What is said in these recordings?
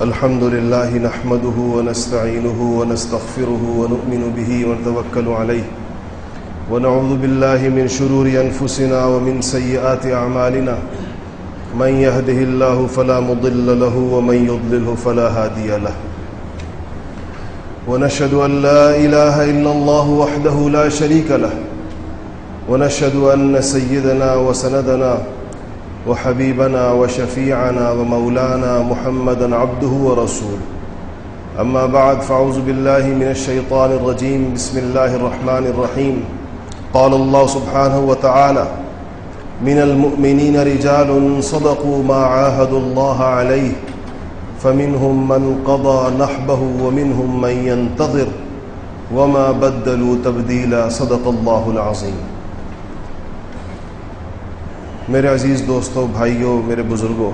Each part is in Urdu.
الحمد لله نحمده ونستعينه ونستغفره ونؤمن به ونتوكل عليه ونعوذ بالله من شرور أنفسنا ومن سيئات أعمالنا من يهده الله فلا مضل له ومن يضلله فلا هادي له ونشهد أن لا إله إلا الله وحده لا شريك له ونشهد أن سيدنا وسندنا وحبيبنا وشفيعنا ومولانا محمدا عبده ورسوله أما بعد فأعوذ بالله من الشيطان الرجيم بسم الله الرحمن الرحيم قال الله سبحانه وتعالى من المؤمنين رجال صدقوا ما عاهدوا الله عليه فمنهم من قضى نحبه ومنهم من ينتظر وما بدلوا تبديلا صدق الله العظيم۔ میرے عزیز دوستوں، بھائیوں، میرے بزرگوں،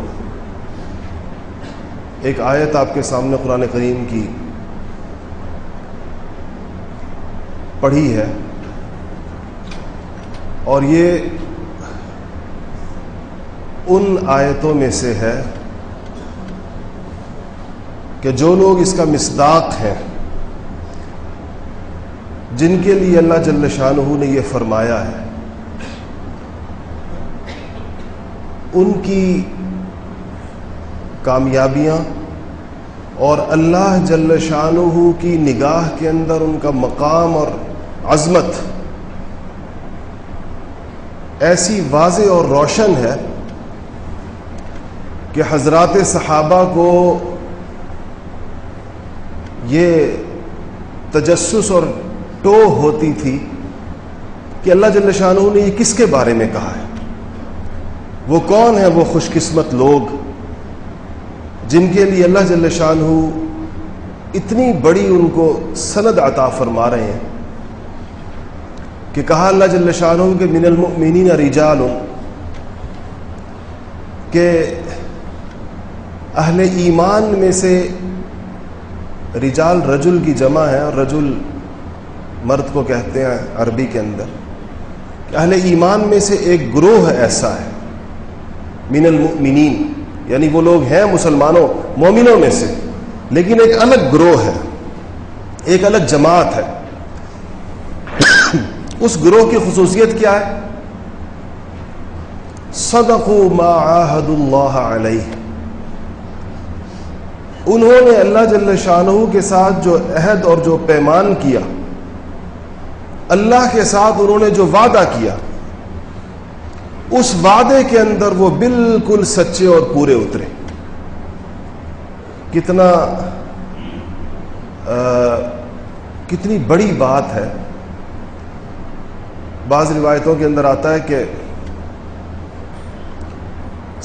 ایک آیت آپ کے سامنے قرآن کریم کی پڑھی ہے، اور یہ ان آیتوں میں سے ہے کہ جو لوگ اس کا مصداق ہیں، جن کے لیے اللہ جل شانہ نے یہ فرمایا ہے، ان کی کامیابیاں اور اللہ جل شانہ کی نگاہ کے اندر ان کا مقام اور عظمت ایسی واضح اور روشن ہے کہ حضرات صحابہ کو یہ تجسس اور ٹوہ ہوتی تھی کہ اللہ جل شانہ نے یہ کس کے بارے میں کہا ہے، وہ کون ہیں وہ خوش قسمت لوگ جن کے لیے اللہ جل شانہ اتنی بڑی ان کو سند عطا فرما رہے ہیں کہ کہا اللہ جل شانہ کہ من المؤمنین رجال، کہ اہل ایمان میں سے، رجال رجل کی جمع ہے اور رجل مرد کو کہتے ہیں عربی کے اندر، کہ اہل ایمان میں سے ایک گروہ ایسا ہے، من المؤمنین یعنی وہ لوگ ہیں مسلمانوں مومنوں میں سے، لیکن ایک الگ گروہ ہے، ایک الگ جماعت ہے۔ اس گروہ کی خصوصیت کیا ہے؟ صدقوا ما عاہدوا اللہ علیہ، انہوں نے اللہ جل شانہ کے ساتھ جو عہد اور جو پیمان کیا، اللہ کے ساتھ انہوں نے جو وعدہ کیا، اس وعدے کے اندر وہ بالکل سچے اور پورے اترے۔ کتنی بڑی بات ہے۔ بعض روایتوں کے اندر آتا ہے کہ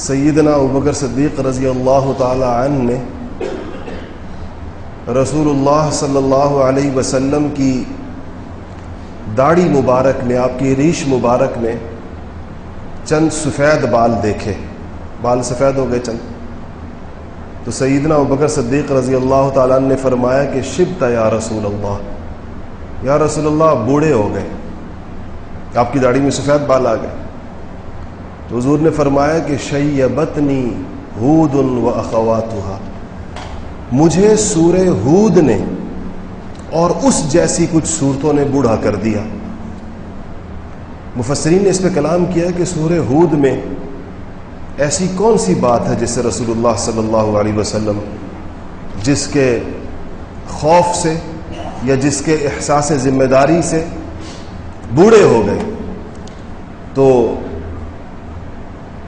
سیدنا ابوبکر صدیق رضی اللہ تعالی عنہ نے رسول اللہ صلی اللہ علیہ وسلم کی داڑھی مبارک میں، آپ کی ریش مبارک میں چند سفید بال دیکھے، بال سفید ہو گئے چند، تو سیدنا ابوبکر صدیق رضی اللہ تعالیٰ عنہ نے فرمایا کہ شبت یا رسول اللہ، یا رسول اللہ بوڑھے ہو گئے، آپ کی داڑھی میں سفید بال آ گئے۔ تو حضور نے فرمایا کہ شیبتنی ہود و اخواتها، مجھے سورہ ہود نے اور اس جیسی کچھ صورتوں نے بوڑھا کر دیا۔ مفسرین نے اس پہ کلام کیا کہ سورہ ہود میں ایسی کون سی بات ہے جس سے رسول اللہ صلی اللہ علیہ وسلم جس کے خوف سے یا جس کے احساس ذمہ داری سے بوڑھے ہو گئے؟ تو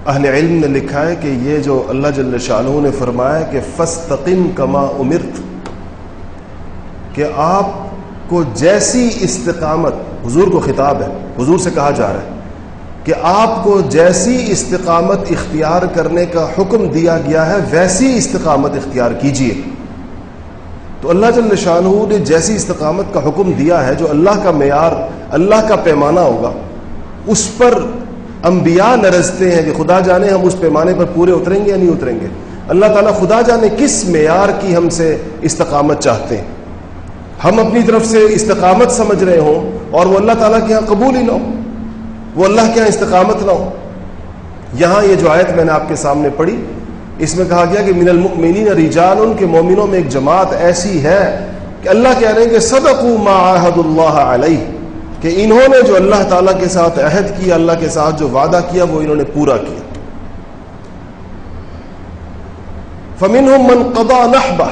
اہل علم نے لکھا ہے کہ یہ جو اللہ جل شانہ نے فرمایا کہ فاستقم کما امرت، کہ آپ کو جیسی استقامت، حضور کو خطاب ہے، حضور سے کہا جا رہا ہے کہ آپ کو جیسی استقامت اختیار کرنے کا حکم دیا گیا ہے ویسی استقامت اختیار کیجیے۔ تو اللہ جل شانہ نے جیسی استقامت کا حکم دیا ہے، جو اللہ کا معیار، اللہ کا پیمانہ ہوگا، اس پر انبیاء لرزتے ہیں کہ خدا جانے ہم اس پیمانے پر پورے اتریں گے یا نہیں اتریں گے۔ اللہ تعالیٰ خدا جانے کس معیار کی ہم سے استقامت چاہتے ہیں۔ ہم اپنی طرف سے استقامت سمجھ رہے ہوں اور وہ اللہ تعالیٰ کے ہاں قبول ہی نہ ہو، وہ اللہ کے ہاں استقامت نہ ہو۔ یہاں یہ جو آیت میں نے آپ کے سامنے پڑھی اس میں کہا گیا کہ من المؤمنین رجال، کے مومنوں میں ایک جماعت ایسی ہے کہ اللہ کہہ رہے ہیں کہ صدقوا ما عاہدوا اللہ علیہ، کہ انہوں نے جو اللہ تعالیٰ کے ساتھ عہد کیا، اللہ کے ساتھ جو وعدہ کیا وہ انہوں نے پورا کیا. فمنہم من قضى نحبہ،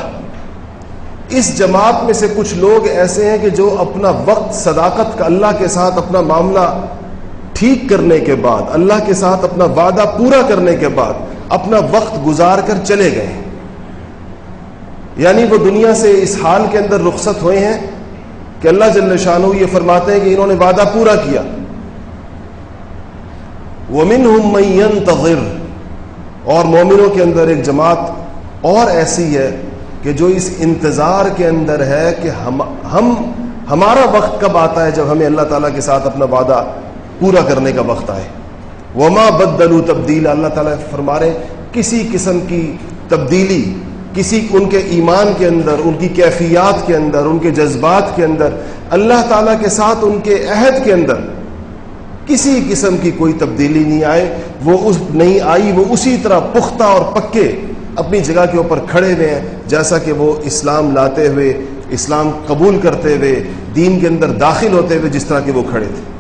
اس جماعت میں سے کچھ لوگ ایسے ہیں کہ جو اپنا وقت صداقت کا اللہ کے ساتھ اپنا معاملہ ٹھیک کرنے کے بعد، اللہ کے ساتھ اپنا وعدہ پورا کرنے کے بعد اپنا وقت گزار کر چلے گئے، یعنی وہ دنیا سے اس حال کے اندر رخصت ہوئے ہیں کہ اللہ جل شانہ یہ فرماتے ہیں کہ انہوں نے وعدہ پورا کیا. وَمِنْهُمْ مَنْ يَنْتَظِرُ، اور مومنوں کے اندر ایک جماعت اور ایسی ہے کہ جو اس انتظار کے اندر ہے کہ ہمارا وقت کب آتا ہے جب ہمیں اللہ تعالیٰ کے ساتھ اپنا وعدہ پورا کرنے کا وقت آئے. وما بدلوا تبدیلا، اللہ تعالیٰ فرما رہے کسی قسم کی تبدیلی، ان کے ایمان کے اندر، ان کی کیفیات کے اندر، ان کے جذبات کے اندر، اللہ تعالیٰ کے ساتھ ان کے عہد کے اندر کسی قسم کی کوئی تبدیلی نہیں آئی، وہ اسی طرح پختہ اور پکے اپنی جگہ کے اوپر کھڑے ہوئے ہیں جیسا کہ وہ اسلام لاتے ہوئے، اسلام قبول کرتے ہوئے، دین کے اندر داخل ہوتے ہوئے جس طرح کہ وہ کھڑے تھے.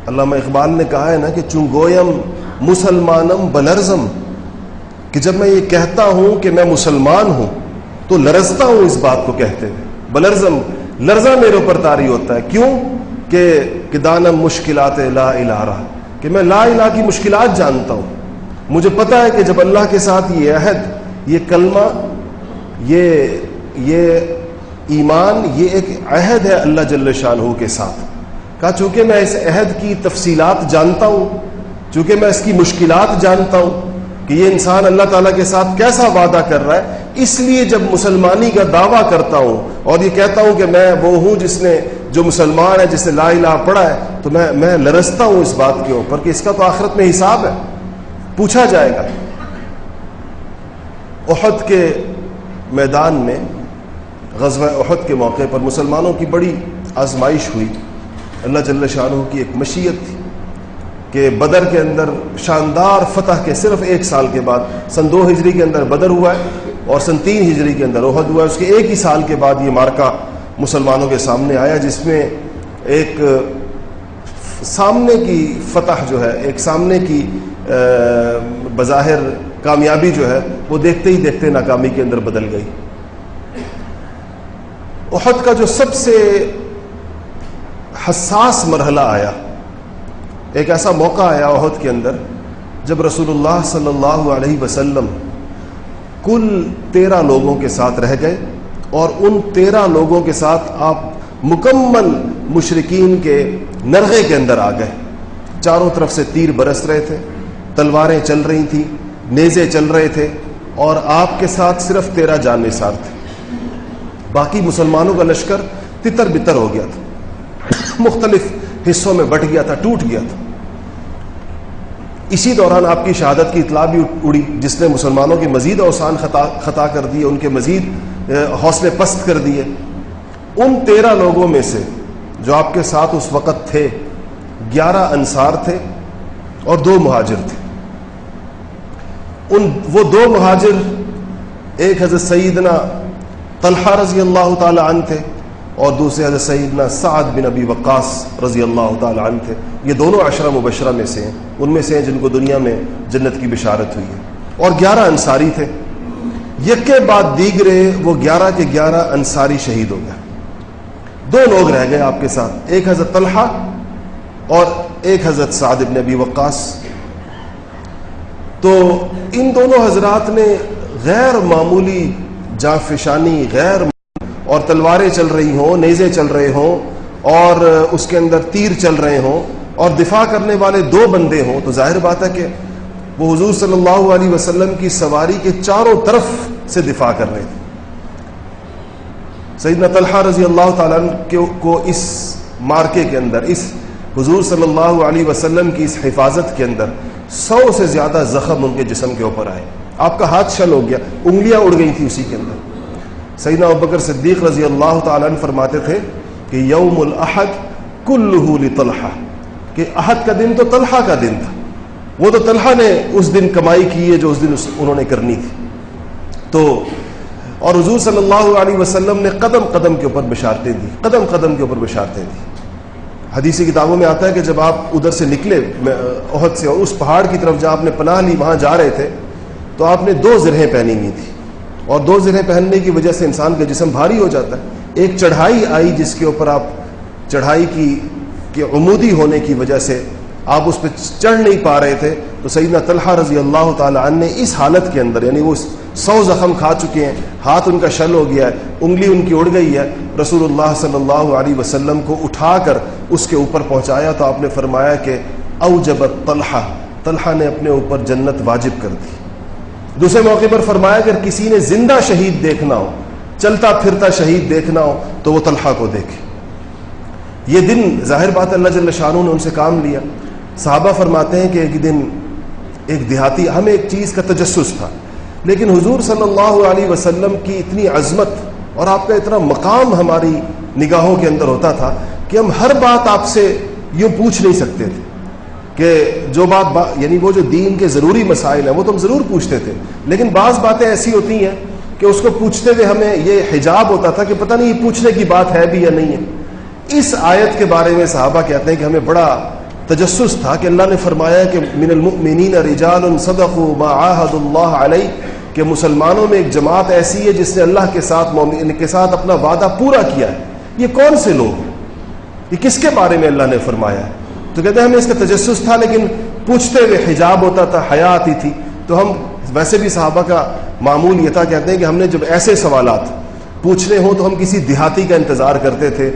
علامہ اقبال نے کہا ہے نا کہ چنگویم مسلمانم بلرزم، کہ جب میں یہ کہتا ہوں کہ میں مسلمان ہوں تو لرزتا ہوں اس بات کو کہتے ہوئے. بلرزم، لرزہ میرے اوپر طاری ہوتا ہے. کیوں؟ کہ دانم مشکلات لا الہ رہا، کہ میں لا الہ کی مشکلات جانتا ہوں. مجھے پتا ہے کہ جب اللہ کے ساتھ یہ عہد، یہ کلمہ، یہ ایمان، یہ ایک عہد ہے اللہ جل شانہ کے ساتھ. کہا چونکہ میں اس عہد کی تفصیلات جانتا ہوں، چونکہ میں اس کی مشکلات جانتا ہوں کہ یہ انسان اللہ تعالیٰ کے ساتھ کیسا وعدہ کر رہا ہے، اس لیے جب مسلمانی کا دعویٰ کرتا ہوں اور یہ کہتا ہوں کہ میں وہ ہوں جو مسلمان ہے، جس نے لا الہ پڑھا ہے، تو میں لرزتا ہوں اس بات کے اوپر کہ اس کا تو آخرت میں حساب ہے، پوچھا جائے گا. احد کے میدان میں، غزوہ احد کے موقع پر مسلمانوں کی بڑی آزمائش ہوئی. اللہ جل شانہ کی ایک مشیت تھی کہ بدر کے اندر شاندار فتح کے صرف ایک سال کے بعد، سن 2 ہجری کے اندر بدر ہوا ہے اور سن 3 ہجری کے اندر احد ہوا ہے. اس کے ایک ہی سال کے بعد یہ مارکا مسلمانوں کے سامنے آیا، جس میں ایک سامنے کی فتح جو ہے، ایک سامنے کی بظاہر کامیابی جو ہے، وہ دیکھتے ہی دیکھتے ناکامی کے اندر بدل گئی. احد کا جو سب سے حساس مرحلہ آیا، ایک ایسا موقع آیا احد کے اندر جب رسول اللہ صلی اللہ علیہ وسلم کل 13 لوگوں کے ساتھ رہ گئے، اور ان 13 لوگوں کے ساتھ آپ مکمل مشرکین کے نرغے کے اندر آ گئے. چاروں طرف سے تیر برس رہے تھے، تلواریں چل رہی تھیں، نیزے چل رہے تھے، اور آپ کے ساتھ صرف 13 جان نثار تھے. باقی مسلمانوں کا لشکر تتر بتر ہو گیا تھا، مختلف حصوں میں بٹ گیا تھا، ٹوٹ گیا تھا. اسی دوران آپ کی شہادت کی اطلاع بھی اڑی، جس نے مسلمانوں کے مزید اوسان خطا کر دیے، ان کے مزید حوصلے پست کر دیے. ان 13 لوگوں میں سے جو آپ کے ساتھ اس وقت تھے، 11 انصار تھے اور 2 مہاجر تھے. وہ 2 مہاجر، ایک حضرت سیدنا طلحہ رضی اللہ تعالی عنہ تھے اور دوسرے حضرت سیدنا سعد بن ابی وقاص رضی اللہ تعالی عنہ تھے. یہ دونوں 10 مبشرہ میں سے ہیں، ان میں سے ہیں جن کو دنیا میں جنت کی بشارت ہوئی ہے. اور 11 انصاری تھے. یک کے بعد دیگرے وہ 11 کے 11 انصاری شہید ہو گئے. 2 لوگ رہ گئے آپ کے ساتھ، ایک حضرت طلحہ اور ایک حضرت سعد بن ابی وقاص. تو ان دونوں حضرات نے غیر معمولی جانفشانی، اور تلواریں چل رہی ہوں، نیزے چل رہے ہوں، اور اس کے اندر تیر چل رہے ہوں، اور دفاع کرنے والے 2 بندے ہوں، تو ظاہر بات ہے کہ وہ حضور صلی اللہ علیہ وسلم کی سواری کے چاروں طرف سے دفاع کر رہے تھے. سیدنا طلحہ رضی اللہ تعالیٰ کو اس مارکے کے اندر، اس حضور صلی اللہ علیہ وسلم کی اس حفاظت کے اندر 100 سے زیادہ زخم ان کے جسم کے اوپر آئے. آپ کا ہاتھ شل ہو گیا، انگلیاں اڑ گئی تھی اسی کے اندر. سیدنا ابوبکر صدیق رضی اللہ تعالیٰ عنہ فرماتے تھے کہ یوم الاحد کلہ لطلحہ، کہ عہد کا دن تو طلحہ کا دن تھا، وہ تو طلحہ نے اس دن کمائی کی ہے جو اس دن انہوں نے کرنی تھی. تو اور حضور صلی اللہ علیہ وسلم نے قدم قدم کے اوپر بشارتیں دی، قدم قدم کے اوپر بشارتیں دی. حدیثی کتابوں میں آتا ہے کہ جب آپ ادھر سے نکلے احد سے اور اس پہاڑ کی طرف جہاں آپ نے پناہ لی وہاں جا رہے تھے تو آپ نے 2 زرہیں پہنی ہوئی تھی، اور 2 زرہیں پہننے کی وجہ سے انسان کا جسم بھاری ہو جاتا ہے. ایک چڑھائی آئی جس کے اوپر آپ چڑھائی کی عمودی ہونے کی وجہ سے آپ اس پہ چڑھ نہیں پا رہے تھے، تو سیدنا طلحہ رضی اللہ تعالی عنہ نے اس حالت کے اندر، یعنی وہ 100 زخم کھا چکے ہیں، ہاتھ ان کا شل ہو گیا ہے، انگلی ان کی اڑ گئی ہے، رسول اللہ صلی اللہ علیہ وسلم کو اٹھا کر اس کے اوپر پہنچایا تو آپ نے فرمایا کہ اوجبت طلحہ، طلحہ نے اپنے اوپر جنت واجب کر دی. دوسرے موقع پر فرمایا کہ اگر کسی نے زندہ شہید دیکھنا ہو، چلتا پھرتا شہید دیکھنا ہو تو وہ طلحہ کو دیکھے. یہ دن ظاہر بات اللہ جل شانہ نے ان سے کام لیا. صحابہ فرماتے ہیں کہ ایک دن ایک دیہاتی، ہمیں ایک چیز کا تجسس تھا، لیکن حضور صلی اللہ علیہ وسلم کی اتنی عظمت اور آپ کا اتنا مقام ہماری نگاہوں کے اندر ہوتا تھا کہ ہم ہر بات آپ سے یوں پوچھ نہیں سکتے تھے کہ جو بات یعنی وہ جو دین کے ضروری مسائل ہیں وہ تو ہم ضرور پوچھتے تھے، لیکن بعض باتیں ایسی ہوتی ہیں کہ اس کو پوچھتے ہوئے ہمیں یہ حجاب ہوتا تھا کہ پتہ نہیں یہ پوچھنے کی بات ہے بھی یا نہیں ہے. اس آیت کے بارے میں صحابہ کہتے ہیں کہ ہمیں بڑا تجسس تھا کہ اللہ نے فرمایا کہ من المؤمنین رجال صدقوا ما عاهدوا اللہ علیہ، کہ مسلمانوں میں ایک جماعت ایسی ہے جس نے اللہ کے ساتھ مومن کے ساتھ اپنا وعدہ پورا کیا ہے. یہ کون سے لوگ ہیں؟ یہ کس کے بارے میں اللہ نے فرمایا ہے؟ تو کہتے ہیں ہمیں اس کا تجسس تھا، لیکن پوچھتے ہوئے حجاب ہوتا تھا، حیا آتی تھی. تو ہم ویسے بھی صحابہ کا معمول یہ تھا، کہتے ہیں کہ ہم نے جب ایسے سوالات پوچھنے ہوں تو ہم کسی دیہاتی کا انتظار کرتے تھے.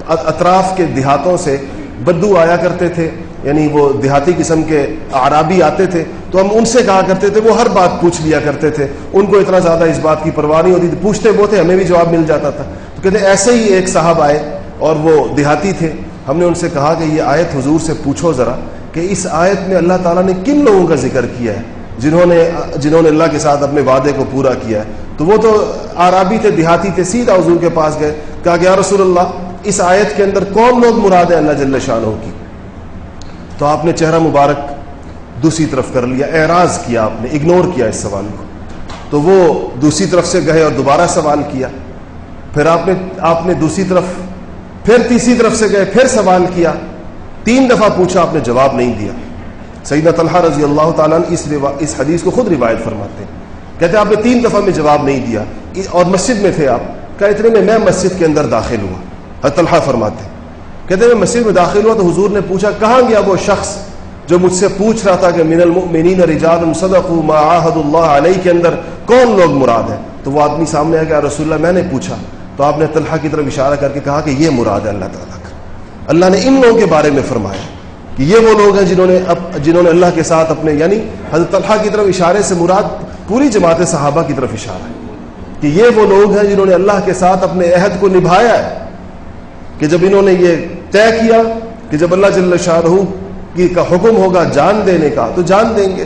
اطراف کے دیہاتوں سے بدو آیا کرتے تھے، یعنی وہ دیہاتی قسم کے اعرابی آتے تھے، تو ہم ان سے کہا کرتے تھے، وہ ہر بات پوچھ لیا کرتے تھے، ان کو اتنا زیادہ اس بات کی پرواہ نہیں ہوتی تھی، پوچھتے وہ تھے، ہمیں بھی جواب مل جاتا تھا. تو کہتے ہیں ایسے ہی ایک صاحب آئے اور وہ دیہاتی تھے. ہم نے ان سے کہا کہ یہ آیت حضور سے پوچھو ذرا کہ اس آیت میں اللہ تعالیٰ نے کن لوگوں کا ذکر کیا ہے جنہوں نے اللہ کے ساتھ اپنے وعدے کو پورا کیا ہے. تو وہ تو اعرابی تھے، دیہاتی تھے. سیدھا حضور کے پاس گئے، کہا کہ یا رسول اللہ اس آیت کے اندر کون لوگ مراد ہیں اللہ جل شانہ کی؟ تو آپ نے چہرہ مبارک دوسری طرف کر لیا، اعراض کیا، آپ نے اگنور کیا اس سوال کو. تو وہ دوسری طرف سے گئے اور دوبارہ سوال کیا. پھر آپ نے دوسری طرف، پھر تیسری طرف سے گئے، پھر سوال کیا. 3 دفعہ پوچھا، آپ نے جواب نہیں دیا. سیدنا طلحہ رضی اللہ تعالیٰ عنہ اس حدیث کو خود روایت فرماتے ہیں. کہتے ہیں آپ نے 3 دفعہ میں جواب نہیں دیا اور مسجد میں تھے آپ. کہ اتنے میں مسجد کے اندر داخل ہوا. طلحہ فرماتے ہیں، کہتے ہیں میں مسجد میں داخل ہوا تو حضور نے پوچھا کہاں گیا وہ شخص جو مجھ سے پوچھ رہا تھا کہ من المؤمنین رجال صدقوا ما عاهدوا اللہ علیہ کے اندر کون لوگ مراد ہیں؟ تو وہ آدمی سامنے آ گیا، رسول اللہ میں نے پوچھا. تو آپ نے طلحہ کی طرف اشارہ کر کے کہا کہ یہ مراد ہے اللہ تعالیٰ کا. اللہ نے ان لوگوں کے بارے میں فرمایا کہ یہ وہ لوگ ہیں جنہوں نے اللہ کے ساتھ اپنے، یعنی حضرت طلحہ کی طرف اشارے سے مراد پوری جماعت صحابہ کی طرف اشارہ ہے کہ یہ وہ لوگ ہیں جنہوں نے اللہ کے ساتھ اپنے عہد کو نبھایا ہے. کہ جب انہوں نے یہ طے کیا کہ جب اللہ جل شانہ کا حکم ہوگا جان دینے کا تو جان دیں گے،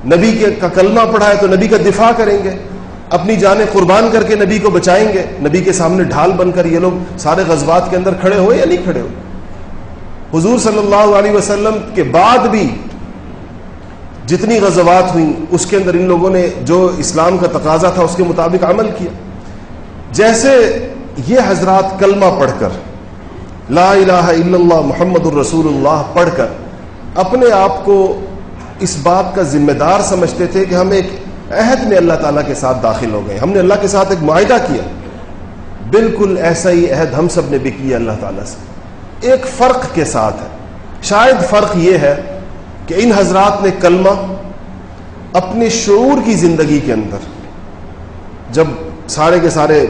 نبی کا کلمہ پڑھا ہے تو نبی کا دفاع کریں گے، اپنی جانیں قربان کر کے نبی کو بچائیں گے. نبی کے سامنے ڈھال بن کر یہ لوگ سارے غزوات کے اندر کھڑے ہوئے یا نہیں کھڑے ہوئے. حضور صلی اللہ علیہ وسلم کے بعد بھی جتنی غزوات ہوئیں اس کے اندر ان لوگوں نے جو اسلام کا تقاضا تھا اس کے مطابق عمل کیا. جیسے یہ حضرات کلمہ پڑھ کر لا الہ الا اللہ محمد الرسول اللہ پڑھ کر اپنے آپ کو اس بات کا ذمہ دار سمجھتے تھے کہ ہم ایک عہد میں اللہ تعالیٰ کے ساتھ داخل ہو گئے، ہم نے اللہ کے ساتھ ایک معاہدہ کیا. بالکل ایسا ہی عہد ہم سب نے بھی کیا اللہ تعالیٰ سے، ایک فرق کے ساتھ ہے. شاید فرق یہ ہے کہ ان حضرات نے کلمہ اپنے شعور کی زندگی کے اندر جب سارے کے سارے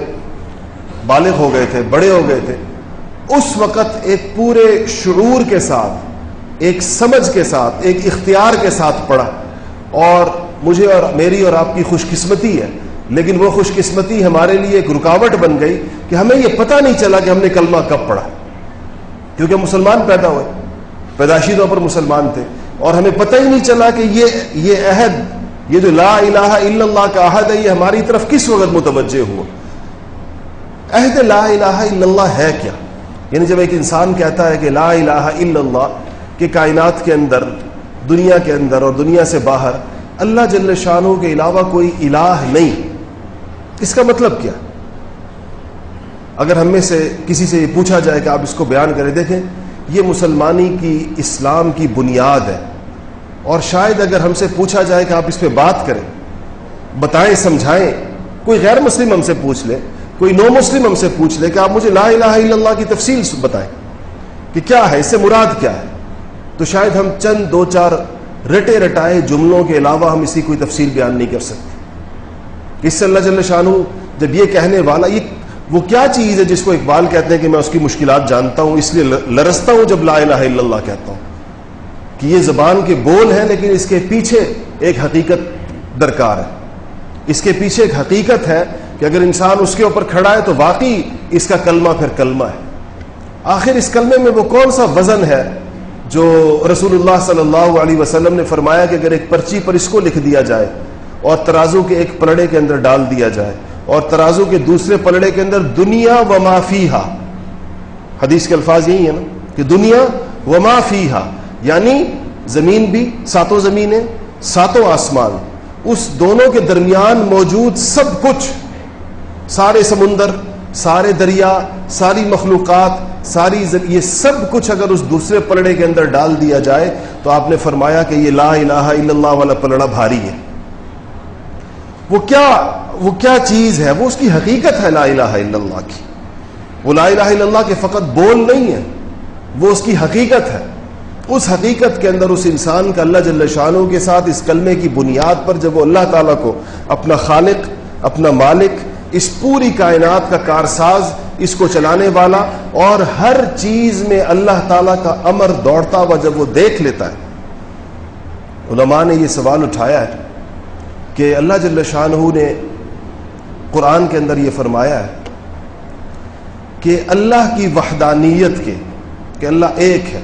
بالغ ہو گئے تھے، بڑے ہو گئے تھے، اس وقت ایک پورے شعور کے ساتھ، ایک سمجھ کے ساتھ، ایک اختیار کے ساتھ پڑھا. اور مجھے اور میری اور آپ کی خوش قسمتی ہے، لیکن وہ خوش قسمتی ہمارے لیے ایک رکاوٹ بن گئی کہ ہمیں یہ پتہ نہیں چلا کہ ہم نے کلمہ کب پڑھا، کیونکہ مسلمان پیدا ہوئے، پیدائشی طور پر مسلمان تھے، اور ہمیں پتہ ہی نہیں چلا کہ یہ عہد، یہ جو لا الہ الا اللہ کا عہد ہے، یہ ہماری طرف کس وقت متوجہ ہوا. عہد لا الہ الا اللہ ہے کیا؟ یعنی جب ایک انسان کہتا ہے کہ لا الہ الا اللہ، کہ کائنات کے اندر، دنیا کے اندر اور دنیا سے باہر اللہ جل شانہ کے علاوہ کوئی الہ نہیں، اس کا مطلب کیا؟ اگر ہم میں سے کسی سے یہ پوچھا جائے کہ آپ اس کو بیان کریں، دیکھیں یہ مسلمانی کی، اسلام کی بنیاد ہے، اور شاید اگر ہم سے پوچھا جائے کہ آپ اس پہ بات کریں، بتائیں، سمجھائیں، کوئی غیر مسلم ہم سے پوچھ لے، کوئی نو مسلم ہم سے پوچھ لے کہ آپ مجھے لا الہ الا اللہ کی تفصیل بتائیں کہ کیا ہے، اس سے مراد کیا ہے، تو شاید ہم چند دو چار رٹے رٹائے جملوں کے علاوہ ہم اسی کوئی تفصیل بیان نہیں کر سکتے۔ اس سے اللہ جل شانہ جب یہ کہنے والا، یہ وہ کیا چیز ہے جس کو اقبال کہتے ہیں کہ میں اس کی مشکلات جانتا ہوں، اس لیے لرزتا ہوں جب لا الہ الا اللہ کہتا ہوں، کہ یہ زبان کے بول ہیں لیکن اس کے پیچھے ایک حقیقت درکار ہے، اس کے پیچھے ایک حقیقت ہے کہ اگر انسان اس کے اوپر کھڑا ہے تو واقعی اس کا کلمہ پھر کلمہ ہے۔ آخر اس کلمے میں وہ کون سا وزن ہے جو رسول اللہ صلی اللہ علیہ وسلم نے فرمایا کہ اگر ایک پرچی پر اس کو لکھ دیا جائے اور ترازو کے ایک پلڑے کے اندر ڈال دیا جائے اور ترازو کے دوسرے پلڑے کے اندر دنیا و ما فیہا، حدیث کے الفاظ یہی ہیں نا کہ دنیا و ما فیہا، یعنی زمین بھی، ساتوں زمینیں، ساتوں آسمان، اس دونوں کے درمیان موجود سب کچھ، سارے سمندر، سارے دریا، ساری مخلوقات، یہ سب کچھ اگر اس دوسرے پلڑے کے اندر ڈال دیا جائے تو آپ نے فرمایا کہ یہ لا الہ الا اللہ والا پلڑا بھاری ہے۔ وہ کیا چیز ہے؟ وہ اس کی حقیقت ہے لا الہ الا اللہ کی۔ وہ لا الہ الا اللہ کے فقط بول نہیں ہے، وہ اس کی حقیقت ہے۔ اس حقیقت کے اندر اس انسان کا اللہ جل شانہ کے ساتھ اس کلمے کی بنیاد پر جب وہ اللہ تعالیٰ کو اپنا خالق، اپنا مالک، اس پوری کائنات کا کارساز، اس کو چلانے والا اور ہر چیز میں اللہ تعالیٰ کا امر دوڑتا ہوا جب وہ دیکھ لیتا ہے، علماء نے یہ سوال اٹھایا ہے کہ اللہ جل شانہ نے قرآن کے اندر یہ فرمایا ہے کہ اللہ کی وحدانیت کے، کہ اللہ ایک ہے،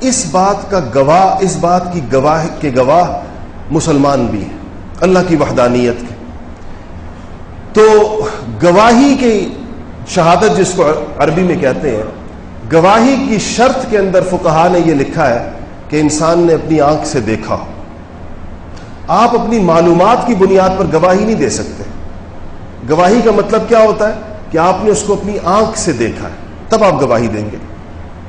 اس بات کی گواہ مسلمان بھی ہیں اللہ کی وحدانیت کے۔ تو گواہی کی شہادت جس کو عربی میں کہتے ہیں، گواہی کی شرط کے اندر فقہا نے یہ لکھا ہے کہ انسان نے اپنی آنکھ سے دیکھا۔ آپ اپنی معلومات کی بنیاد پر گواہی نہیں دے سکتے۔ گواہی کا مطلب کیا ہوتا ہے کہ آپ نے اس کو اپنی آنکھ سے دیکھا ہے، تب آپ گواہی دیں گے۔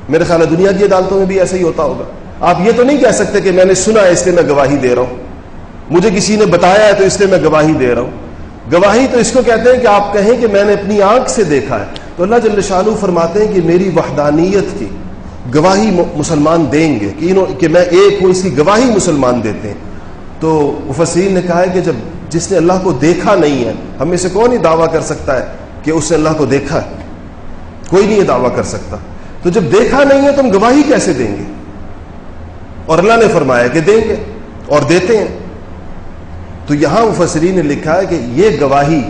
میرے خیال ہے دنیا کی عدالتوں میں بھی ایسا ہی ہوتا ہوگا۔ آپ یہ تو نہیں کہہ سکتے کہ میں نے سنا ہے اس لیے میں گواہی دے رہا ہوں، مجھے کسی نے بتایا ہے تو اس لیے میں گواہی دے رہا ہوں۔ گواہی تو اس کو کہتے ہیں کہ آپ کہیں کہ میں نے اپنی آنکھ سے دیکھا ہے۔ تو اللہ جل شانہ فرماتے ہیں کہ میری وحدانیت کی گواہی مسلمان دیں گے کہ میں ایک ہوں، اس کی گواہی مسلمان دیتے ہیں۔ تو مفسرین نے کہا ہے کہ جس نے اللہ کو دیکھا نہیں ہے، ہم میں سے کون یہ دعویٰ کر سکتا ہے کہ اس نے اللہ کو دیکھا ہے؟ کوئی نہیں یہ دعویٰ کر سکتا۔ تو جب دیکھا نہیں ہے تو ہم گواہی کیسے دیں گے؟ اور اللہ نے فرمایا کہ دیں گے اور دیتے ہیں۔ تو یہاں مفسرین نے لکھا ہے کہ یہ گواہی،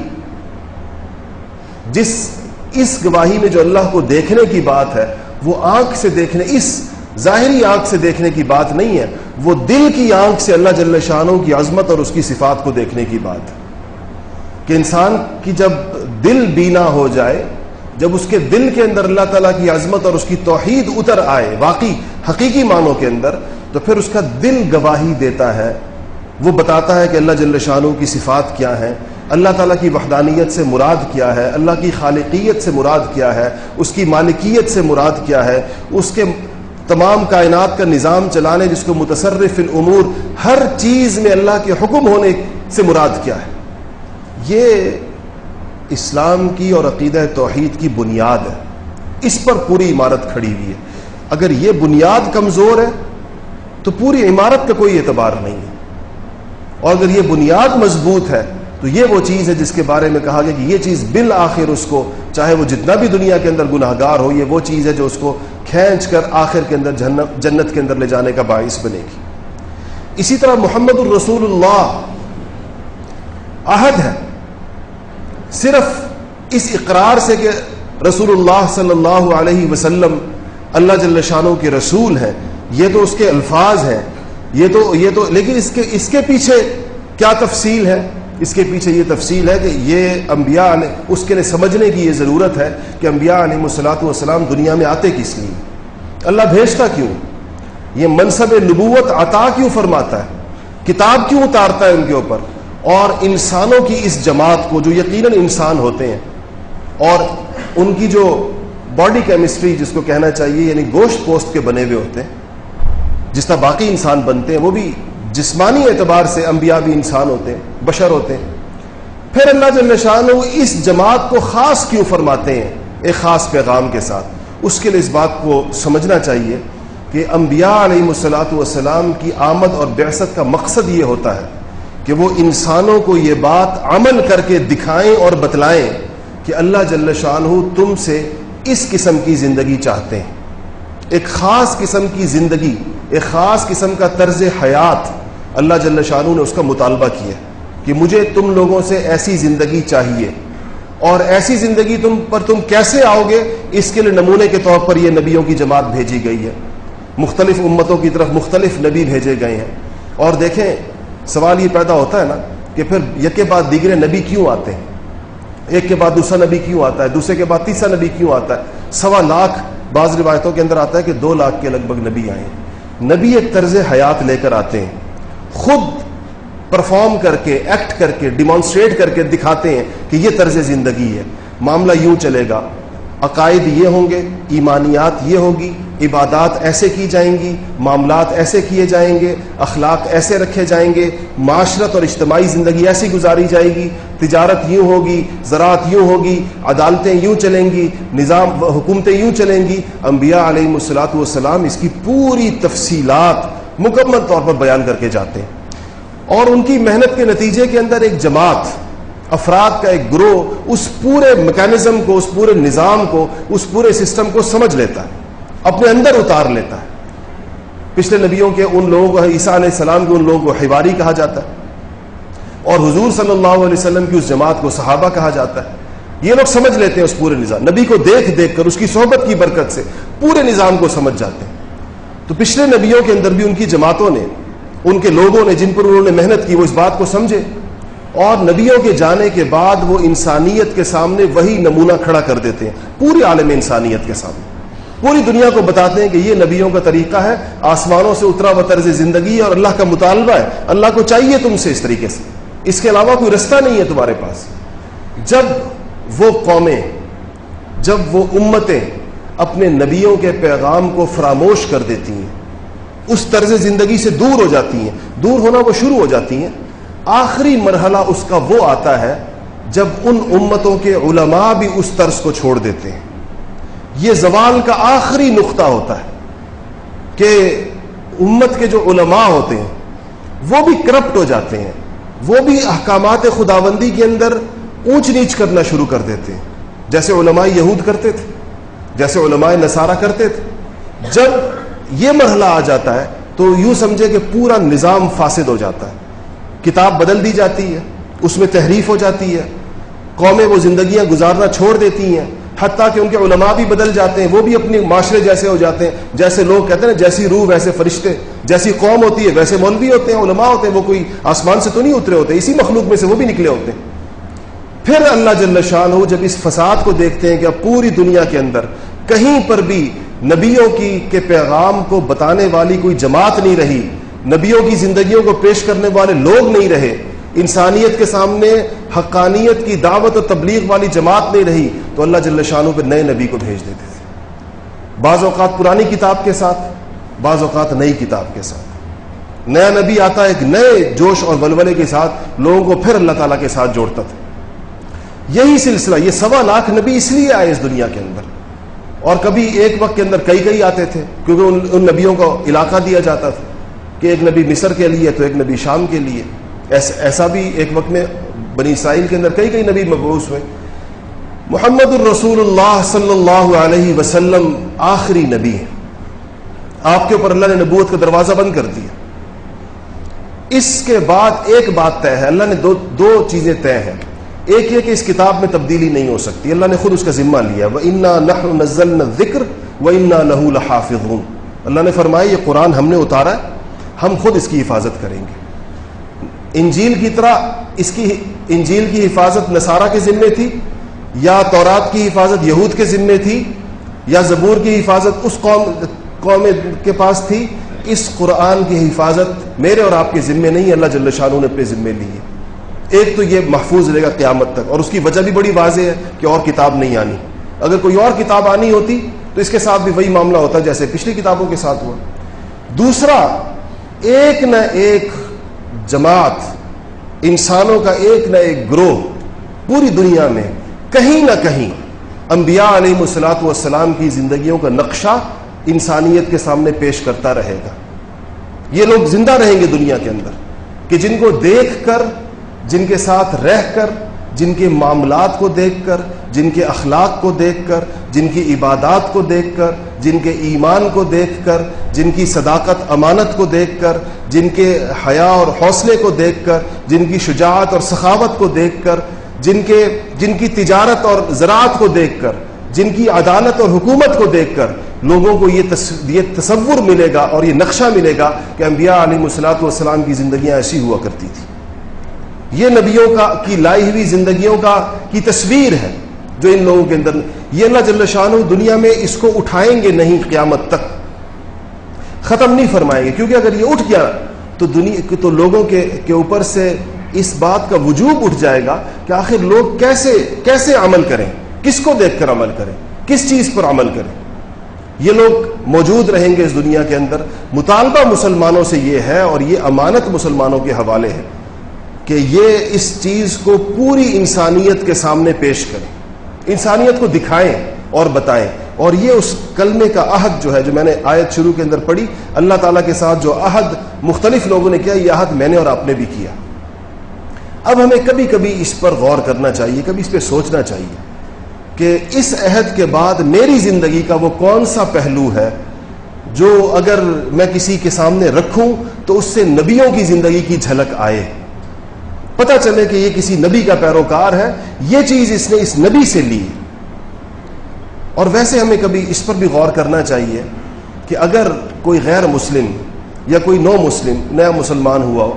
اس گواہی میں جو اللہ کو دیکھنے کی بات ہے، وہ آنکھ سے دیکھنے، اس ظاہری آنکھ سے دیکھنے کی بات نہیں ہے، وہ دل کی آنکھ سے اللہ جل شانہ کی عظمت اور اس کی صفات کو دیکھنے کی بات ہے۔ کہ انسان کی جب دل بینا ہو جائے، جب اس کے دل کے اندر اللہ تعالیٰ کی عظمت اور اس کی توحید اتر آئے واقعی حقیقی معنوں کے اندر، تو پھر اس کا دل گواہی دیتا ہے، وہ بتاتا ہے کہ اللہ جل شانہ کی صفات کیا ہیں، اللہ تعالیٰ کی وحدانیت سے مراد کیا ہے، اللہ کی خالقیت سے مراد کیا ہے، اس کی مالکیت سے مراد کیا ہے، اس کے تمام کائنات کا نظام چلانے، جس کو متصرف الامور، ہر چیز میں اللہ کے حکم ہونے سے مراد کیا ہے۔ یہ اسلام کی اور عقیدہ توحید کی بنیاد ہے، اس پر پوری عمارت کھڑی ہوئی ہے۔ اگر یہ بنیاد کمزور ہے تو پوری عمارت کا کوئی اعتبار نہیں ہے، اور اگر یہ بنیاد مضبوط ہے تو یہ وہ چیز ہے جس کے بارے میں کہا گیا کہ یہ چیز بالآخر اس کو، چاہے وہ جتنا بھی دنیا کے اندر گناہگار ہو، یہ وہ چیز ہے جو اس کو کھینچ کر آخر کے اندر جنت کے اندر لے جانے کا باعث بنے گی۔ اسی طرح محمد الرسول اللہ عہد ہے صرف اس اقرار سے کہ رسول اللہ صلی اللہ علیہ وسلم اللہ جل شانہ کے رسول ہیں، یہ تو اس کے الفاظ ہیں، یہ تو لیکن اس کے پیچھے کیا تفصیل ہے؟ اس کے پیچھے یہ تفصیل ہے کہ یہ انبیاء نے، اس کے لیے سمجھنے کی یہ ضرورت ہے کہ انبیاء علیہ الصلوۃ والسلام دنیا میں آتے کس لیے، اللہ بھیجتا کیوں؟ یہ منصب نبوت عطا کیوں فرماتا ہے؟ کتاب کیوں اتارتا ہے ان کے اوپر؟ اور انسانوں کی اس جماعت کو جو یقیناً انسان ہوتے ہیں اور ان کی جو باڈی کیمسٹری جس کو کہنا چاہیے یعنی گوشت پوست کے بنے ہوئے ہوتے ہیں، جس طرح باقی انسان بنتے ہیں وہ بھی جسمانی اعتبار سے انبیاء بھی انسان ہوتے ہیں، بشر ہوتے ہیں، پھر اللہ جل شانہ اس جماعت کو خاص کیوں فرماتے ہیں ایک خاص پیغام کے ساتھ؟ اس کے لیے اس بات کو سمجھنا چاہیے کہ انبیاء علیہ الصلوۃ والسلام کی آمد اور بعثت کا مقصد یہ ہوتا ہے کہ وہ انسانوں کو یہ بات عمل کر کے دکھائیں اور بتلائیں کہ اللہ جل شانہ تم سے اس قسم کی زندگی چاہتے ہیں، ایک خاص قسم کی زندگی، ایک خاص قسم کا طرز حیات اللہ جل شانہ نے اس کا مطالبہ کیا کہ مجھے تم لوگوں سے ایسی زندگی چاہیے، اور ایسی زندگی تم کیسے آؤ گے؟ اس کے لیے نمونے کے طور پر یہ نبیوں کی جماعت بھیجی گئی ہے، مختلف امتوں کی طرف مختلف نبی بھیجے گئے ہیں۔ اور دیکھیں سوال یہ پیدا ہوتا ہے نا کہ پھر یک کے بعد دیگرے نبی کیوں آتے ہیں؟ ایک کے بعد دوسرا نبی کیوں آتا ہے؟ دوسرے کے بعد تیسرا نبی کیوں آتا ہے؟ 1.25 لاکھ بعض روایتوں کے اندر آتا ہے کہ 2 لاکھ کے لگ بھگ نبی آئے ہیں۔ نبی ایک طرز حیات لے کر آتے ہیں، خود پرفارم کر کے، ایکٹ کر کے، ڈیمانسٹریٹ کر کے دکھاتے ہیں کہ یہ طرز زندگی ہے، معاملہ یوں چلے گا، عقائد یہ ہوں گے، ایمانیات یہ ہوگی، عبادات ایسے کی جائیں گی، معاملات ایسے کیے جائیں گے، اخلاق ایسے رکھے جائیں گے، معاشرت اور اجتماعی زندگی ایسی گزاری جائے گی، تجارت یوں ہوگی، زراعت یوں ہوگی، عدالتیں یوں چلیں گی، نظام حکومتیں یوں چلیں گی۔ انبیاء علیہ الصلوۃ والسلام اس کی پوری تفصیلات مکمل طور پر بیان کر کے جاتے ہیں، اور ان کی محنت کے نتیجے کے اندر ایک جماعت، افراد کا ایک گروہ اس پورے میکانزم کو، اس پورے نظام کو، اس پورے سسٹم کو سمجھ لیتا ہے، اپنے اندر اتار لیتا ہے۔ پچھلے نبیوں کے ان لوگوں کو، عیسیٰ علیہ السلام کے ان لوگوں کو حواری کہا جاتا ہے، اور حضور صلی اللہ علیہ وسلم کی اس جماعت کو صحابہ کہا جاتا ہے۔ یہ لوگ سمجھ لیتے ہیں اس پورے نظام، نبی کو دیکھ دیکھ کر، اس کی صحبت کی برکت سے پورے نظام کو سمجھ جاتے ہیں۔ تو پچھلے نبیوں کے اندر بھی ان کی جماعتوں نے، ان کے لوگوں نے جن پر انہوں نے محنت کی، وہ اس بات کو سمجھے، اور نبیوں کے جانے کے بعد وہ انسانیت کے سامنے وہی نمونہ کھڑا کر دیتے ہیں، پوری عالم انسانیت کے سامنے، پوری دنیا کو بتاتے ہیں کہ یہ نبیوں کا طریقہ ہے، آسمانوں سے اترا وہ طرز زندگی ہے، اور اللہ کا مطالبہ ہے، اللہ کو چاہیے تم سے اس طریقے سے، اس کے علاوہ کوئی رستہ نہیں ہے تمہارے پاس۔ جب وہ قومیں، جب وہ امتیں اپنے نبیوں کے پیغام کو فراموش کر دیتی ہیں، اس طرز زندگی سے دور ہو جاتی ہیں، دور ہونا وہ شروع ہو جاتی ہیں، آخری مرحلہ اس کا وہ آتا ہے جب ان امتوں کے علماء بھی اس طرز کو چھوڑ دیتے ہیں۔ یہ زوال کا آخری نقطہ ہوتا ہے کہ امت کے جو علماء ہوتے ہیں وہ بھی کرپٹ ہو جاتے ہیں، وہ بھی احکامات خداوندی کے اندر اونچ نیچ کرنا شروع کر دیتے ہیں، جیسے علماء یہود کرتے تھے، جیسے علماء نصارہ کرتے تھے۔ جب یہ مرحلہ آ جاتا ہے تو یوں سمجھے کہ پورا نظام فاسد ہو جاتا ہے، کتاب بدل دی جاتی ہے، اس میں تحریف ہو جاتی ہے، قومیں وہ زندگیاں گزارنا چھوڑ دیتی ہیں، حتیٰ کہ ان کے علماء بھی بدل جاتے ہیں، وہ بھی اپنے معاشرے جیسے ہو جاتے ہیں، جیسے لوگ کہتے ہیں نا جیسی روح ویسے فرشتے، جیسی قوم ہوتی ہے ویسے مولوی ہوتے ہیں، علماء ہوتے ہیں، وہ کوئی آسمان سے تو نہیں اترے ہوتے، اسی مخلوق میں سے وہ بھی نکلے ہوتے ہیں۔ پھر اللہ جل شانہ جب اس فساد کو دیکھتے ہیں کہ اب پوری دنیا کے اندر کہیں پر بھی نبیوں کے پیغام کو بتانے والی کوئی جماعت نہیں رہی، نبیوں کی زندگیوں کو پیش کرنے والے لوگ نہیں رہے، انسانیت کے سامنے حقانیت کی دعوت و تبلیغ والی جماعت نہیں رہی، تو اللہ جل شانہ پہ نئے نبی کو بھیج دیتے تھے، بعض اوقات پرانی کتاب کے ساتھ، بعض اوقات نئی کتاب کے ساتھ۔ نیا نبی آتا ہے ایک نئے جوش اور ولولے کے ساتھ، لوگوں کو پھر اللہ تعالیٰ کے ساتھ جوڑتا تھا۔ یہی سلسلہ، یہ 1.25 لاکھ نبی اس لیے آئے اس دنیا کے اندر، اور کبھی ایک وقت کے اندر کئی آتے تھے، کیونکہ ان نبیوں کو علاقہ دیا جاتا تھا کہ ایک نبی مصر کے لیے تو ایک نبی شام کے لیے، ایسا بھی ایک وقت میں بنی اسرائیل کے اندر کئی نبی مبعوث ہوئے۔ محمد الرسول اللہ صلی اللہ علیہ وسلم آخری نبی ہے، آپ کے اوپر اللہ نے نبوت کا دروازہ بند کر دیا۔ اس کے بعد ایک بات طے ہے، اللہ نے دو چیزیں طے ہیں، ایک یہ کہ اس کتاب میں تبدیلی نہیں ہو سکتی، اللہ نے خود اس کا ذمہ لیا، وَإِنَّا نَحْنُ نَزَّلْنَا الذِّكْرَ وَإِنَّا لَهُ لَحَافِظُونَ، اللہ نے فرمایا یہ قرآن ہم نے اتارا ہے، ہم خود اس کی حفاظت کریں گے۔ انجیل کی طرح انجیل کی حفاظت نصارہ کے ذمے تھی، یا تورات کی حفاظت یہود کے ذمے تھی، یا زبور کی حفاظت اس قوم قوم کے پاس تھی، اس قرآن کی حفاظت میرے اور آپ کے ذمے نہیں، اللہ جل شانہ نے اپنے ذمے لی ہے۔ ایک تو یہ محفوظ رہے گا قیامت تک، اور اس کی وجہ بھی بڑی واضح ہے کہ اور کتاب نہیں آنی۔ اگر کوئی اور کتاب آنی ہوتی تو اس کے ساتھ بھی وہی معاملہ ہوتا جیسے پچھلی کتابوں کے ساتھ ہوا۔ دوسرا، ایک نہ ایک جماعت، انسانوں کا ایک نہ ایک گروہ پوری دنیا میں کہیں نہ کہیں انبیاء علیہ الصلوۃ والسلام کی زندگیوں کا نقشہ انسانیت کے سامنے پیش کرتا رہے گا۔ یہ لوگ زندہ رہیں گے دنیا کے اندر کہ جن کو دیکھ کر، جن کے ساتھ رہ کر، جن کے معاملات کو دیکھ کر، جن کے اخلاق کو دیکھ کر، جن کی عبادات کو دیکھ کر، جن کے ایمان کو دیکھ کر، جن کی صداقت امانت کو دیکھ کر، جن کے حیا اور حوصلے کو دیکھ کر، جن کی شجاعت اور سخاوت کو دیکھ کر، جن کی تجارت اور زراعت کو دیکھ کر، جن کی عدالت اور حکومت کو دیکھ کر لوگوں کو یہ تصور ملے گا اور یہ نقشہ ملے گا کہ انبیاء علیہ الصلوۃ والسلام کی زندگیاں ایسی ہوا کرتی تھی۔ یہ نبیوں کی لائی ہوئی زندگیوں کی تصویر ہے جو ان لوگوں کے اندر، یہ اللہ جل شانہ دنیا میں اس کو اٹھائیں گے نہیں، قیامت تک ختم نہیں فرمائیں گے، کیونکہ اگر یہ اٹھ گیا تو لوگوں کے اوپر سے اس بات کا وجوب اٹھ جائے گا کہ آخر لوگ کیسے عمل کریں، کس کو دیکھ کر عمل کریں، کس چیز پر عمل کریں۔ یہ لوگ موجود رہیں گے اس دنیا کے اندر۔ مطالبہ مسلمانوں سے یہ ہے، اور یہ امانت مسلمانوں کے حوالے ہے کہ یہ اس چیز کو پوری انسانیت کے سامنے پیش کریں، انسانیت کو دکھائیں اور بتائیں۔ اور یہ اس کلمے کا عہد جو ہے، جو میں نے آیت شروع کے اندر پڑھی، اللہ تعالیٰ کے ساتھ جو عہد مختلف لوگوں نے کیا، یہ عہد میں نے اور آپ نے بھی کیا۔ اب ہمیں کبھی کبھی اس پر غور کرنا چاہیے، کبھی اس پہ سوچنا چاہیے کہ اس عہد کے بعد میری زندگی کا وہ کون سا پہلو ہے جو اگر میں کسی کے سامنے رکھوں تو اس سے نبیوں کی زندگی کی جھلک آئے، پتہ چلے کہ یہ کسی نبی کا پیروکار ہے، یہ چیز اس نے اس نبی سے لی۔ اور ویسے ہمیں کبھی اس پر بھی غور کرنا چاہیے کہ اگر کوئی غیر مسلم یا کوئی نو مسلم نیا مسلمان ہوا ہو،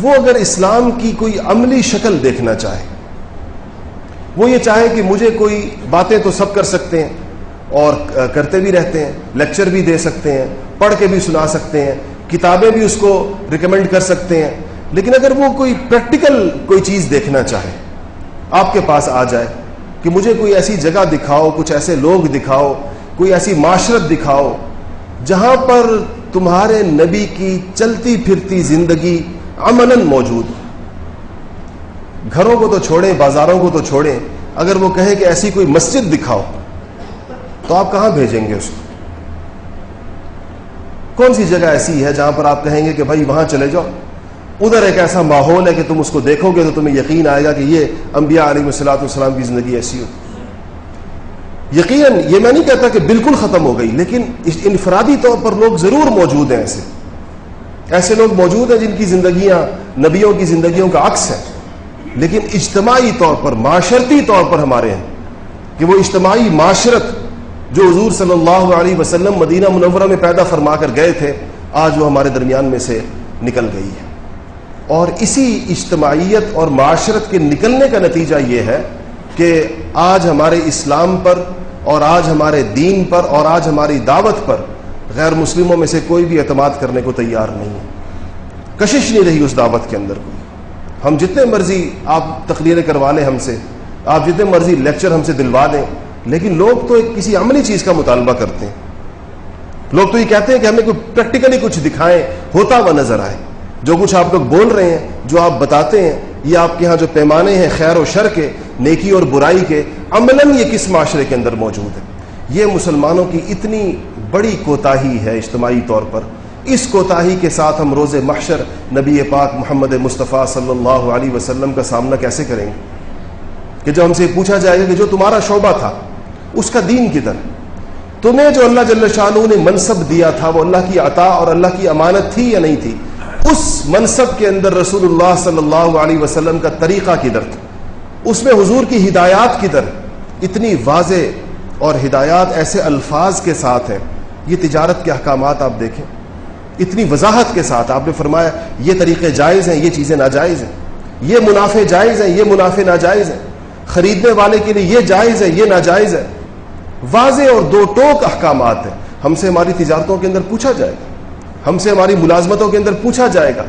وہ اگر اسلام کی کوئی عملی شکل دیکھنا چاہے، وہ یہ چاہے کہ مجھے کوئی باتیں تو سب کر سکتے ہیں اور کرتے بھی رہتے ہیں، لیکچر بھی دے سکتے ہیں، پڑھ کے بھی سنا سکتے ہیں، کتابیں بھی اس کو ریکمینڈ کر سکتے ہیں، لیکن اگر وہ کوئی پریکٹیکل کوئی چیز دیکھنا چاہے، آپ کے پاس آ جائے کہ مجھے کوئی ایسی جگہ دکھاؤ، کچھ ایسے لوگ دکھاؤ، کوئی ایسی معاشرت دکھاؤ جہاں پر تمہارے نبی کی چلتی پھرتی زندگی عملاً موجود، گھروں کو تو چھوڑیں، بازاروں کو تو چھوڑیں، اگر وہ کہے کہ ایسی کوئی مسجد دکھاؤ تو آپ کہاں بھیجیں گے اس کو؟ کون سی جگہ ایسی ہے جہاں پر آپ کہیں گے کہ بھائی وہاں چلے جاؤ، ادھر ایک ایسا ماحول ہے کہ تم اس کو دیکھو گے تو تمہیں یقین آئے گا کہ یہ انبیاء علیہ الصلوۃ والسلام کی زندگی ایسی ہو؟ یقیناً یہ میں نہیں کہتا کہ بالکل ختم ہو گئی، لیکن انفرادی طور پر لوگ ضرور موجود ہیں، ایسے لوگ موجود ہیں جن کی زندگیاں نبیوں کی زندگیوں کا عکس ہے، لیکن اجتماعی طور پر، معاشرتی طور پر ہمارے ہیں کہ وہ اجتماعی معاشرت جو حضور صلی اللہ علیہ وسلم مدینہ منورہ میں پیدا فرما کر گئے تھے، آج وہ ہمارے درمیان میں سے نکل گئی ہے۔ اور اسی اجتماعیت اور معاشرت کے نکلنے کا نتیجہ یہ ہے کہ آج ہمارے اسلام پر اور آج ہمارے دین پر اور آج ہماری دعوت پر غیر مسلموں میں سے کوئی بھی اعتماد کرنے کو تیار نہیں ہے، کشش نہیں رہی اس دعوت کے اندر کوئی۔ ہم جتنے مرضی آپ تقریریں کروا لیں ہم سے، آپ جتنے مرضی لیکچر ہم سے دلوا دیں، لیکن لوگ تو کسی عملی چیز کا مطالبہ کرتے ہیں۔ لوگ تو یہ کہتے ہیں کہ ہمیں کوئی پریکٹیکلی کچھ دکھائیں، ہوتا ہوا نظر آئے۔ جو کچھ آپ لوگ بول رہے ہیں، جو آپ بتاتے ہیں، یہ آپ کے ہاں جو پیمانے ہیں خیر و شر کے، نیکی اور برائی کے، عملاً یہ کس معاشرے کے اندر موجود ہے؟ یہ مسلمانوں کی اتنی بڑی کوتاہی ہے اجتماعی طور پر۔ اس کوتاہی کے ساتھ ہم روز محشر نبی پاک محمد مصطفیٰ صلی اللہ علیہ وسلم کا سامنا کیسے کریں گے کہ جب ہم سے پوچھا جائے گا کہ جو تمہارا شعبہ تھا اس کا دین کدھر؟ تمہیں جو اللہ جل شانہ نے منصب دیا تھا وہ اللہ کی عطا اور اللہ کی امانت تھی یا نہیں تھی؟ اس منصب کے اندر رسول اللہ صلی اللہ علیہ وسلم کا طریقہ کدھر تھا؟ اس میں حضور کی ہدایات کدھر؟ اتنی واضح اور ہدایات ایسے الفاظ کے ساتھ ہیں۔ یہ تجارت کے احکامات آپ دیکھیں، اتنی وضاحت کے ساتھ آپ نے فرمایا یہ طریقے جائز ہیں، یہ چیزیں ناجائز ہیں، یہ منافع جائز ہیں، یہ منافع ناجائز ہیں، خریدنے والے کے لیے یہ جائز ہے، یہ ناجائز ہے۔ واضح اور دو ٹوک احکامات ہیں۔ ہم سے ہماری تجارتوں کے اندر پوچھا جائے گا, ہم سے ہماری ملازمتوں کے اندر پوچھا جائے گا,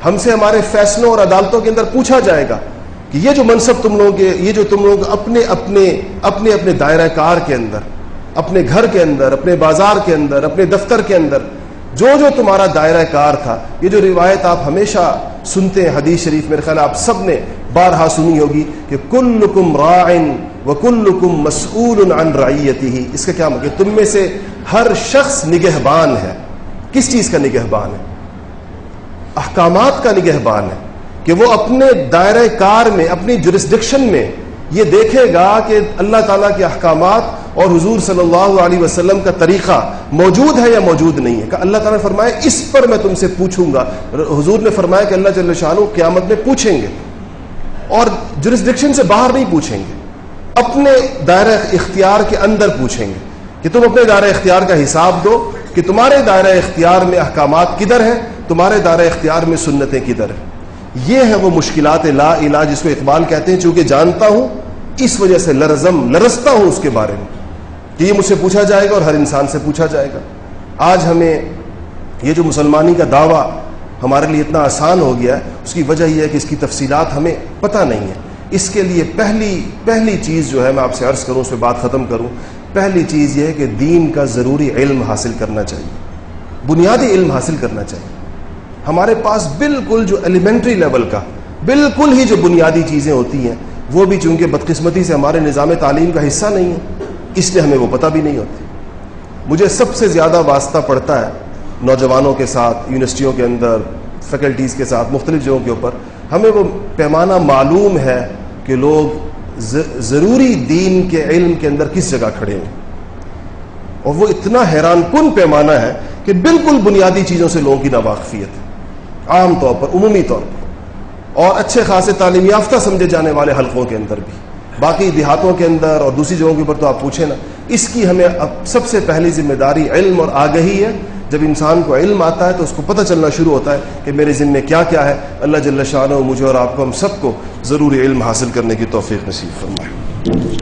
ہم سے ہمارے فیصلوں اور عدالتوں کے اندر پوچھا جائے گا کہ یہ جو منصب تم لوگوں کے, یہ جو تم لوگ اپنے دائرہ کار کے اندر, اپنے گھر کے اندر, اپنے بازار کے اندر, اپنے دفتر کے اندر جو تمہارا دائرہ کار تھا, یہ جو روایت آپ ہمیشہ سنتے ہیں حدیث شریف, میرے خیال آپ سب نے بارہا سنی ہوگی کہ کلکم راع وکلکم مسئول عن رعیتہ. اس کا کیا مطلب؟ تم میں سے ہر شخص نگہبان ہے. کس چیز کا نگہبان ہے؟ احکامات کا نگہبان ہے, کہ وہ اپنے دائرہ کار میں, اپنی جورسڈکشن میں یہ دیکھے گا کہ اللہ تعالیٰ کے احکامات اور حضور صلی اللہ علیہ وسلم کا طریقہ موجود ہے یا موجود نہیں ہے. کہ اللہ تعالیٰ نے فرمایا اس پر میں تم سے پوچھوں گا. حضور نے فرمایا کہ اللہ جل شانہ قیامت میں پوچھیں گے, اور جورسڈکشن سے باہر نہیں پوچھیں گے, اپنے دائرہ اختیار کے اندر پوچھیں گے کہ تم اپنے دائرہ اختیار کا حساب دو کہ تمہارے دائرہ اختیار میں احکامات کدھر ہیں, تمہارے دائرہ اختیار میں سنتیں کدھر ہیں. یہ ہے وہ مشکلات لا الہ جس کو اقبال کہتے ہیں, چونکہ جانتا ہوں اس وجہ سے لرزتا ہوں اس کے بارے میں کہ یہ مجھ سے پوچھا جائے گا اور ہر انسان سے پوچھا جائے گا. آج ہمیں یہ جو مسلمانی کا دعویٰ ہمارے لیے اتنا آسان ہو گیا ہے, اس کی وجہ یہ ہے کہ اس کی تفصیلات ہمیں پتہ نہیں ہے. اس کے لیے پہلی چیز جو ہے, میں آپ سے عرض کروں, اس پہ بات ختم کروں, پہلی چیز یہ ہے کہ دین کا ضروری علم حاصل کرنا چاہیے, بنیادی علم حاصل کرنا چاہیے. ہمارے پاس بالکل جو ایلیمنٹری لیول کا, بالکل ہی جو بنیادی چیزیں ہوتی ہیں, وہ بھی چونکہ بدقسمتی سے ہمارے نظام تعلیم کا حصہ نہیں ہے, اس لیے ہمیں وہ پتہ بھی نہیں ہوتی. مجھے سب سے زیادہ واسطہ پڑتا ہے نوجوانوں کے ساتھ, یونیورسٹیوں کے اندر, فیکلٹیز کے ساتھ, مختلف جگہوں کے اوپر. ہمیں وہ پیمانہ معلوم ہے کہ لوگ ضروری دین کے علم کے اندر کس جگہ کھڑے ہیں, اور وہ اتنا حیران کن پیمانہ ہے کہ بالکل بنیادی چیزوں سے لوگوں کی ناواقفیت ہے, عام طور پر, عمومی طور پر, اور اچھے خاصے تعلیم یافتہ سمجھے جانے والے حلقوں کے اندر بھی. باقی دیہاتوں کے اندر اور دوسری جگہوں کے اوپر تو آپ پوچھیں نا. اس کی ہمیں اب سب سے پہلی ذمہ داری علم اور آگہی ہے. جب انسان کو علم آتا ہے تو اس کو پتہ چلنا شروع ہوتا ہے کہ میرے ذمہ کیا کیا ہے. اللہ جل شانہ مجھے اور آپ کو, ہم سب کو ضروری علم حاصل کرنے کی توفیق نصیب فرمائے.